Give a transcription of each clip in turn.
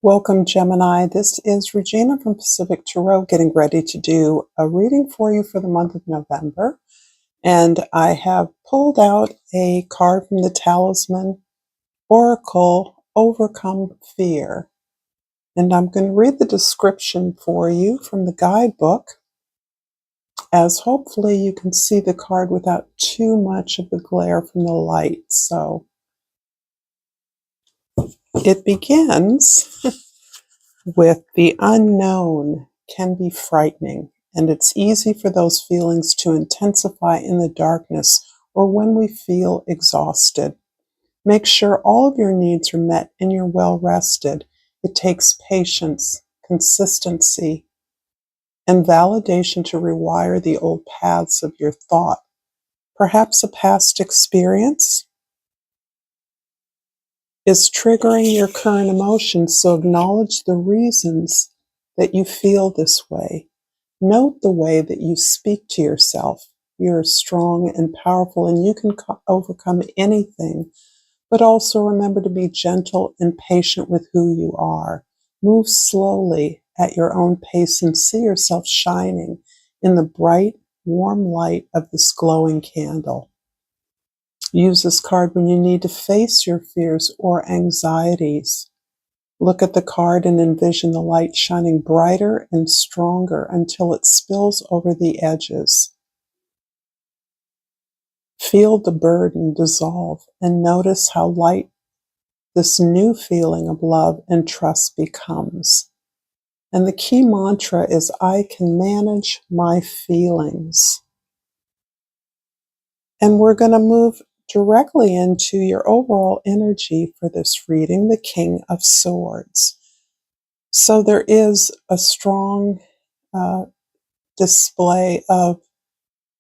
Welcome, Gemini. This is Regina from Pacific Tarot getting ready to do a reading for you for the month of November. And I have pulled out a card from the Talisman Oracle, Overcome Fear. And I'm going to read the description for you from the guidebook, as hopefully you can see the card without too much of the glare from the light. So it begins with the unknown can be frightening, and it's easy for those feelings to intensify in the darkness or when we feel exhausted. Make sure all of your needs are met and you're well rested. It takes patience, consistency, and validation to rewire the old paths of your thought. Perhaps a past experience is triggering your current emotions, so acknowledge the reasons that you feel this way. Note the way that you speak to yourself. You're strong and powerful, and you can overcome anything, but also remember to be gentle and patient with who you are. Move slowly at your own pace and see yourself shining in the bright, warm light of this glowing candle. Use this card when you need to face your fears or anxieties. Look at the card and envision the light shining brighter and stronger until it spills over the edges. Feel the burden dissolve and notice how light this new feeling of love and trust becomes. And the key mantra is, I can manage my feelings. And we're going to move directly into your overall energy for this reading, the King of Swords. So there is a strong display of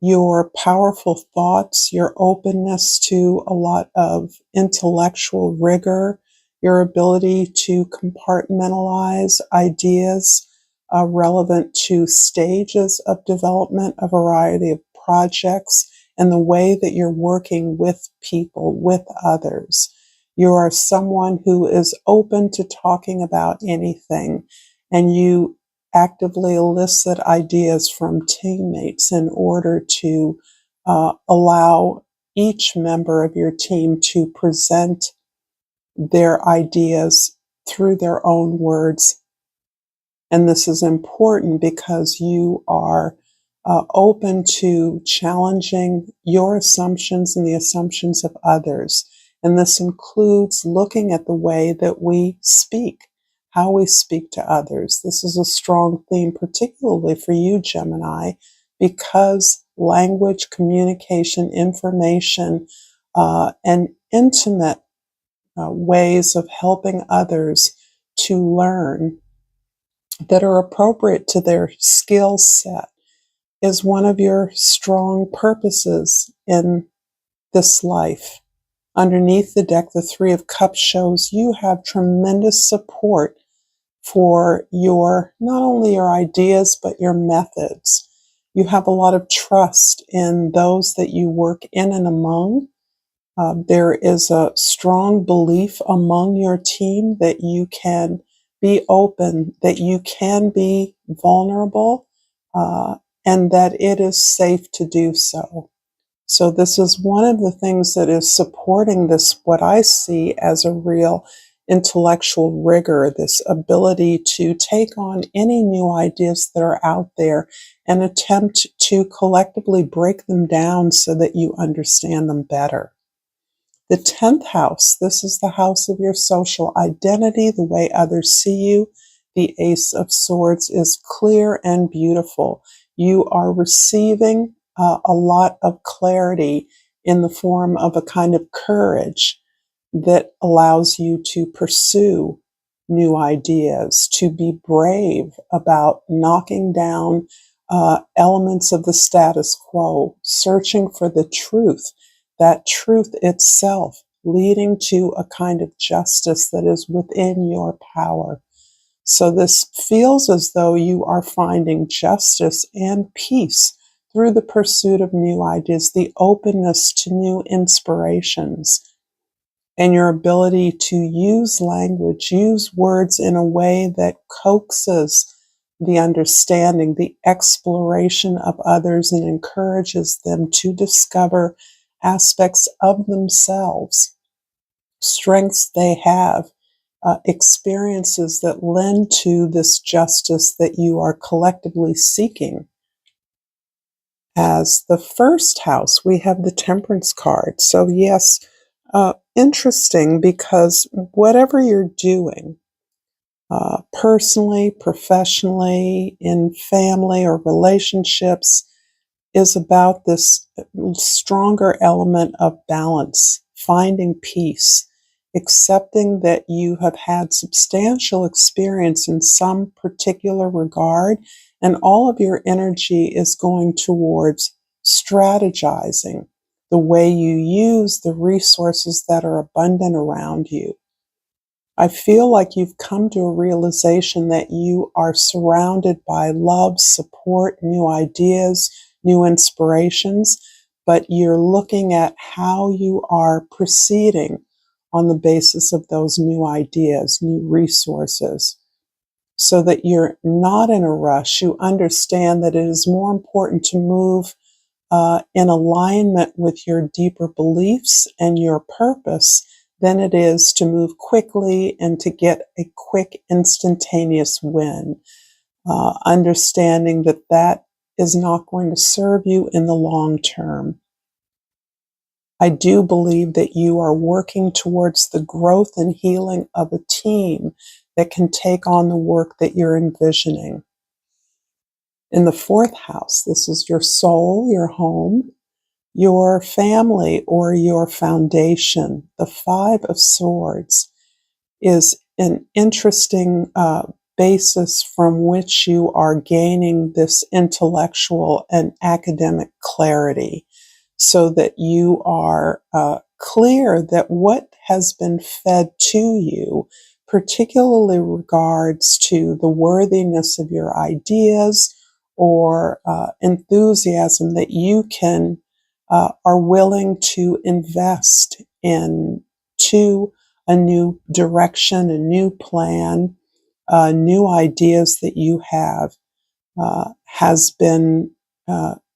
your powerful thoughts, your openness to a lot of intellectual rigor, your ability to compartmentalize ideas relevant to stages of development, a variety of projects, and the way that you're working with people, with others. You are someone who is open to talking about anything, and you actively elicit ideas from teammates in order to allow each member of your team to present their ideas through their own words. And this is important because you are open to challenging your assumptions and the assumptions of others. And this includes looking at the way that we speak, how we speak to others. This is a strong theme, particularly for you, Gemini, because language, communication, information, and intimate ways of helping others to learn that are appropriate to their skill set is one of your strong purposes in this life. Underneath the deck, the Three of Cups shows you have tremendous support for not only your ideas, but your methods. You have a lot of trust in those that you work in and among. There is a strong belief among your team that you can be open, that you can be vulnerable, and that it is safe to do so. So this is one of the things that is supporting this, what I see as a real intellectual rigor, this ability to take on any new ideas that are out there and attempt to collectively break them down so that you understand them better. The 10th house, this is the house of your social identity, the way others see you. The Ace of Swords is clear and beautiful. You are receiving a lot of clarity in the form of a kind of courage that allows you to pursue new ideas, to be brave about knocking down elements of the status quo, searching for the truth, that truth itself leading to a kind of justice that is within your power. So this feels as though you are finding justice and peace through the pursuit of new ideas, the openness to new inspirations. and your ability to use language, use words in a way that coaxes the understanding, the exploration of others, and encourages them to discover aspects of themselves, strengths they have, experiences that lend to this justice that you are collectively seeking. As the first house, we have the Temperance card. So, yes, interesting, because whatever you're doing, personally, professionally, in family or relationships, is about this stronger element of balance, finding peace, accepting that you have had substantial experience in some particular regard, and all of your energy is going towards strategizing the way you use the resources that are abundant around you. I feel like you've come to a realization that you are surrounded by love, support, new ideas, new inspirations, but you're looking at how you are proceeding on the basis of those new ideas, new resources, so that you're not in a rush. You understand that it is more important to move in alignment with your deeper beliefs and your purpose than it is to move quickly and to get a quick, instantaneous win. Understanding that that is not going to serve you in the long term. I do believe that you are working towards the growth and healing of a team that can take on the work that you're envisioning. In the fourth house, this is your soul, your home, your family, or your foundation. The Five of Swords is an interesting basis from which you are gaining this intellectual and academic clarity, so that you are clear that what has been fed to you, particularly regards to the worthiness of your ideas or enthusiasm, that you can are willing to invest in to a new direction, a new plan, new ideas that you have, has been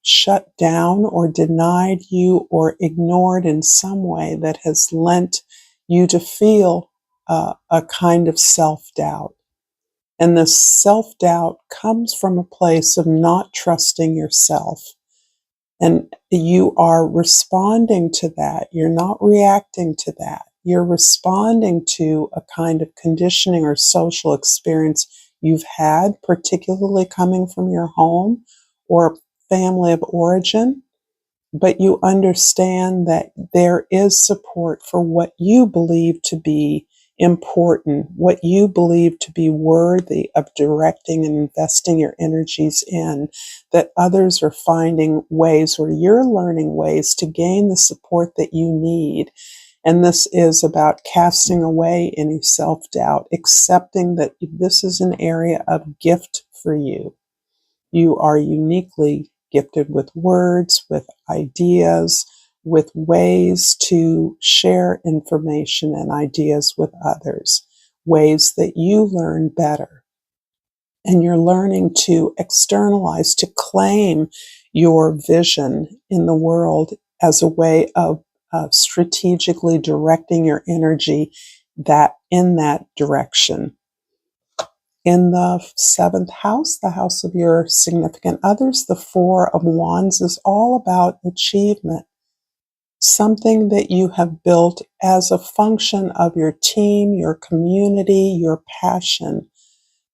shut down or denied you or ignored in some way, that has lent you to feel a kind of self-doubt. And this self-doubt comes from a place of not trusting yourself. And you are responding to that. You're not reacting to that. You're responding to a kind of conditioning or social experience you've had, particularly coming from your home or family of origin. But you understand that there is support for what you believe to be important, what you believe to be worthy of directing and investing your energies in, that others are finding ways, or you're learning ways to gain the support that you need. And this is about casting away any self-doubt, accepting that this is an area of gift for you. You are uniquely gifted with words, with ideas, with ways to share information and ideas with others, ways that you learn better. And you're learning to externalize, to claim your vision in the world as a way of strategically directing your energy in that direction. In the seventh house, the house of your significant others, the Four of Wands is all about achievement, something that you have built as a function of your team, your community, your passion.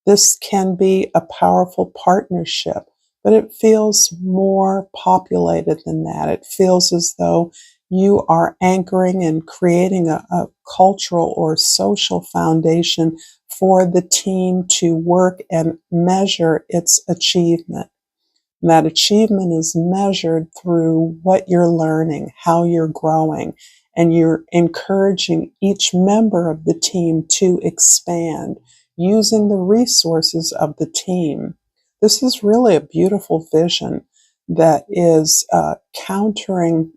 This can be a powerful partnership, but it feels more populated than that. It feels as though you are anchoring and creating a cultural or social foundation for the team to work and measure its achievement. And that achievement is measured through what you're learning, how you're growing, and you're encouraging each member of the team to expand using the resources of the team. This is really a beautiful vision that is countering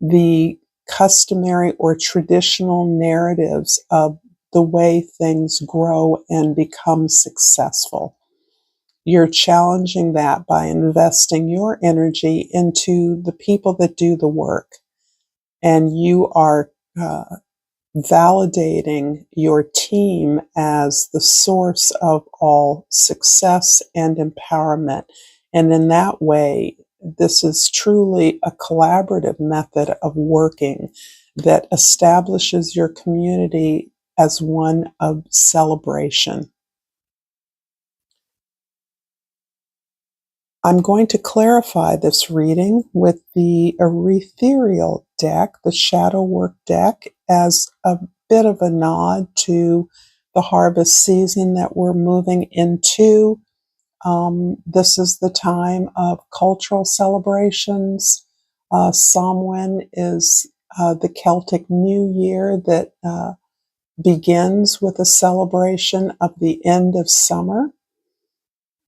the customary or traditional narratives of the way things grow and become successful. You're challenging that by investing your energy into the people that do the work. And you are validating your team as the source of all success and empowerment. And in that way, this is truly a collaborative method of working that establishes your community as one of celebration. I'm going to clarify this reading with the ethereal deck, the shadow work deck, as a bit of a nod to the harvest season that we're moving into. This is the time of cultural celebrations. Samhain is the Celtic New Year that begins with a celebration of the end of summer.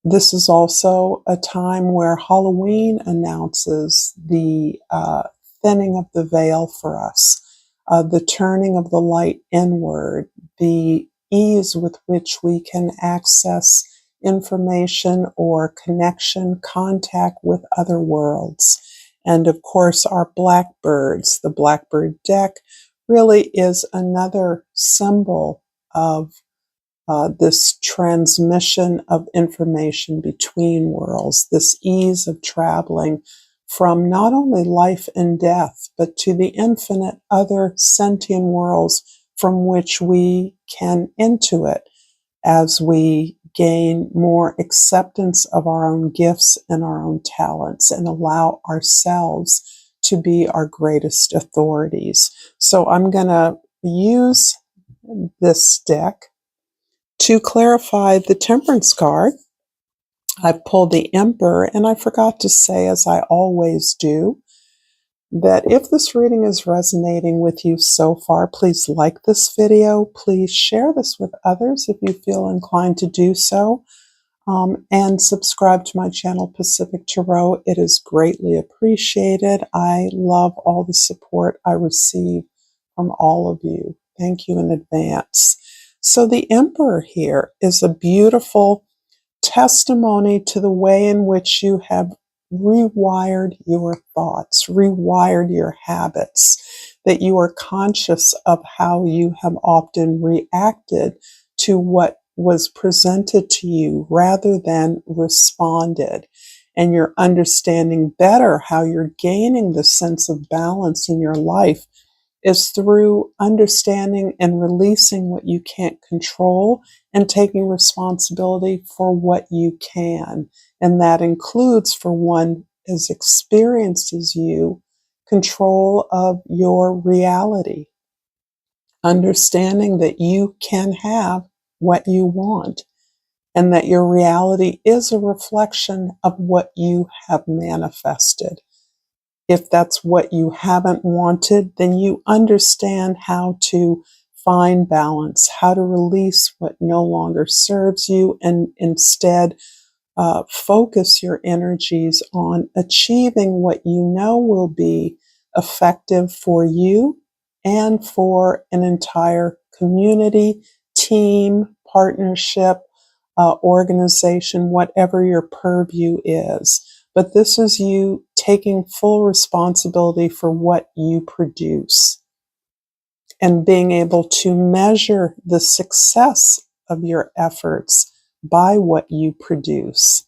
This is also a time where Halloween announces the thinning of the veil for us, the turning of the light inward, the ease with which we can access information or connection, contact with other worlds. And of course, our blackbirds, the blackbird deck, really is another symbol of this transmission of information between worlds, this ease of traveling from not only life and death, but to the infinite other sentient worlds from which we can intuit as we gain more acceptance of our own gifts and our own talents and allow ourselves to be our greatest authorities. So I'm going to use this deck to clarify the temperance card. I've pulled the Emperor, and I forgot to say, as I always do, that if this reading is resonating with you so far, please like this video. Please share this with others if you feel inclined to do so. And subscribe to my channel, Pacific Tarot. It is greatly appreciated. I love all the support I receive from all of you. Thank you in advance. So the Emperor here is a beautiful testimony to the way in which you have rewired your thoughts, rewired your habits, that you are conscious of how you have often reacted to what was presented to you rather than responded. And you're understanding better how you're gaining the sense of balance in your life is through understanding and releasing what you can't control and taking responsibility for what you can. And that includes, for one as experienced as you, control of your reality. Understanding that you can have what you want and that your reality is a reflection of what you have manifested. If that's what you haven't wanted, then you understand how to find balance, how to release what no longer serves you, and instead focus your energies on achieving what you know will be effective for you and for an entire community, team, partnership, organization, whatever your purview is. But this is you taking full responsibility for what you produce and being able to measure the success of your efforts by what you produce.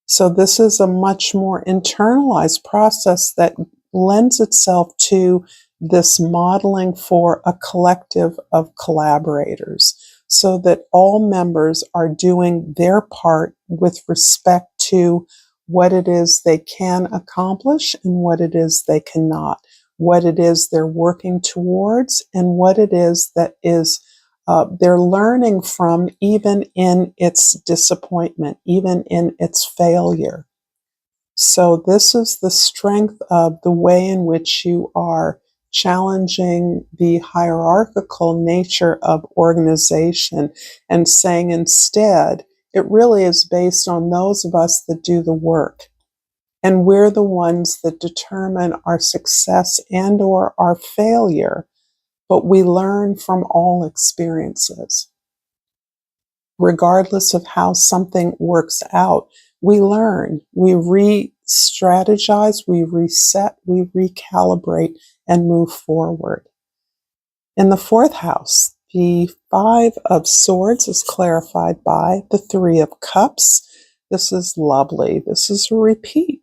So this is a much more internalized process that lends itself to this modeling for a collective of collaborators, so that all members are doing their part with respect to what it is they can accomplish and what it is they cannot, what it is they're working towards and what it is that is they're learning from, even in its disappointment, even in its failure. So this is the strength of the way in which you are challenging the hierarchical nature of organization and saying instead, it really is based on those of us that do the work. And we're the ones that determine our success and or our failure, but we learn from all experiences. Regardless of how something works out, we learn, we re-strategize, we reset, we recalibrate, and move forward. In the fourth house, the Five of Swords is clarified by the Three of Cups. This is lovely. This is a repeat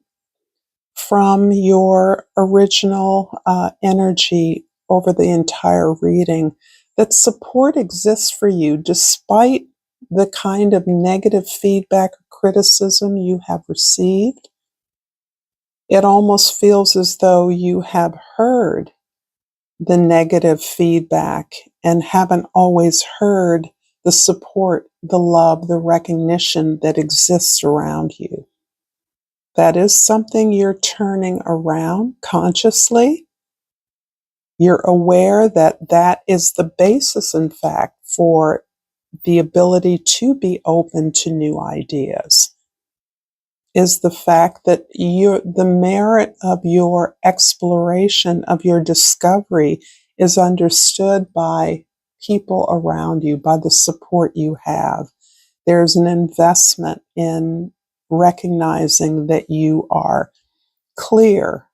from your original energy over the entire reading, that support exists for you despite the kind of negative feedback or criticism you have received. It almost feels as though you have heard the negative feedback and haven't always heard the support, the love, the recognition that exists around you. That is something you're turning around consciously. You're aware that that is the basis, in fact, for the ability to be open to new ideas, is the fact that the merit of your exploration, of your discovery, is understood by people around you, by the support you have. There's an investment in recognizing that you are clear,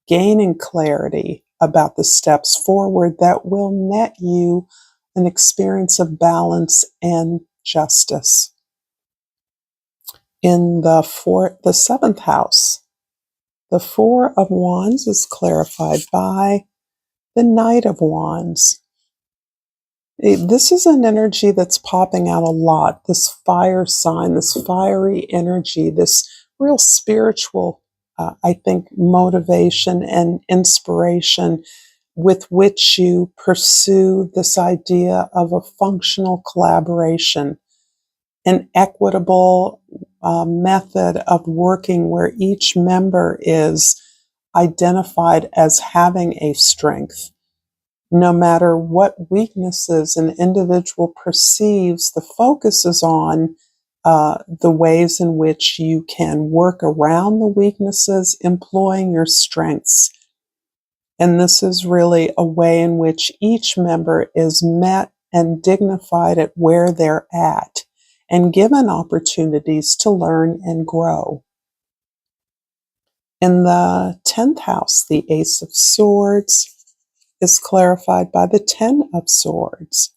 gaining clarity about the steps forward that will net you an experience of balance and justice. In the seventh house, the Four of Wands is clarified by the Knight of Wands. This is an energy that's popping out a lot, this fire sign, this fiery energy, this real spiritual, I think, motivation and inspiration with which you pursue this idea of a functional collaboration, an equitable method of working where each member is identified as having a strength. No matter what weaknesses an individual perceives, the focus is on the ways in which you can work around the weaknesses, employing your strengths. And this is really a way in which each member is met and dignified at where they're at and given opportunities to learn and grow. In the 10th house, the Ace of Swords is clarified by the Ten of Swords.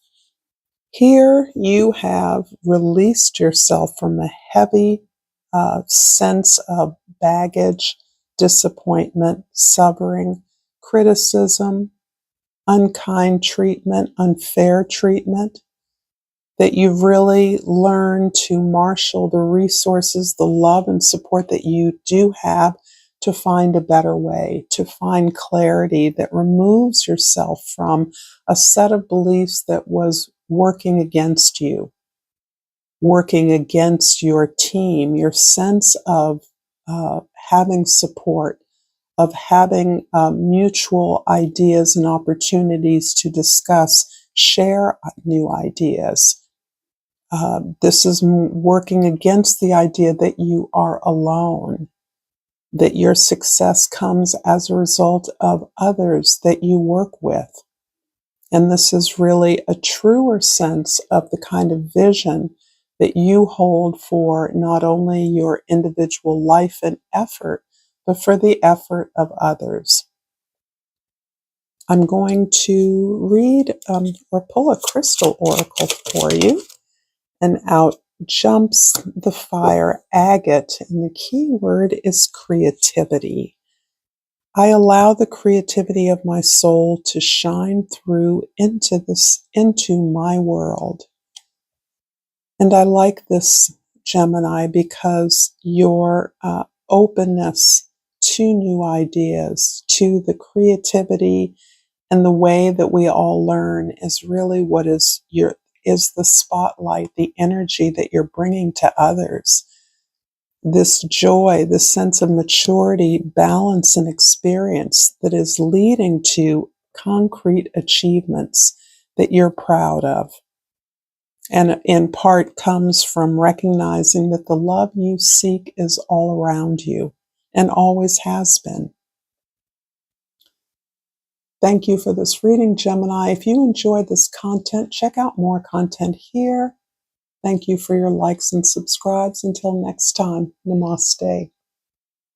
Here you have released yourself from a heavy sense of baggage, disappointment, suffering, criticism, unkind treatment, unfair treatment, that you've really learned to marshal the resources, the love and support that you do have to find a better way, to find clarity that removes yourself from a set of beliefs that was working against you, working against your team, your sense of having support, of having mutual ideas and opportunities to discuss, share new ideas. This is working against the idea that you are alone, that your success comes as a result of others that you work with. And this is really a truer sense of the kind of vision that you hold for not only your individual life and effort, but for the effort of others. I'm going to read or pull a crystal oracle for you, and out jumps the fire agate, and the key word is creativity. I allow the creativity of my soul to shine through into my world. And I like this, Gemini, because your openness to new ideas, to the creativity and the way that we all learn is really what is the spotlight, the energy that you're bringing to others. This joy, this sense of maturity, balance, and experience that is leading to concrete achievements that you're proud of. And in part comes from recognizing that the love you seek is all around you. and always has been. Thank you for this reading, Gemini. If you enjoyed this content, check out more content here. Thank you for your likes and subscribes. Until next time, namaste.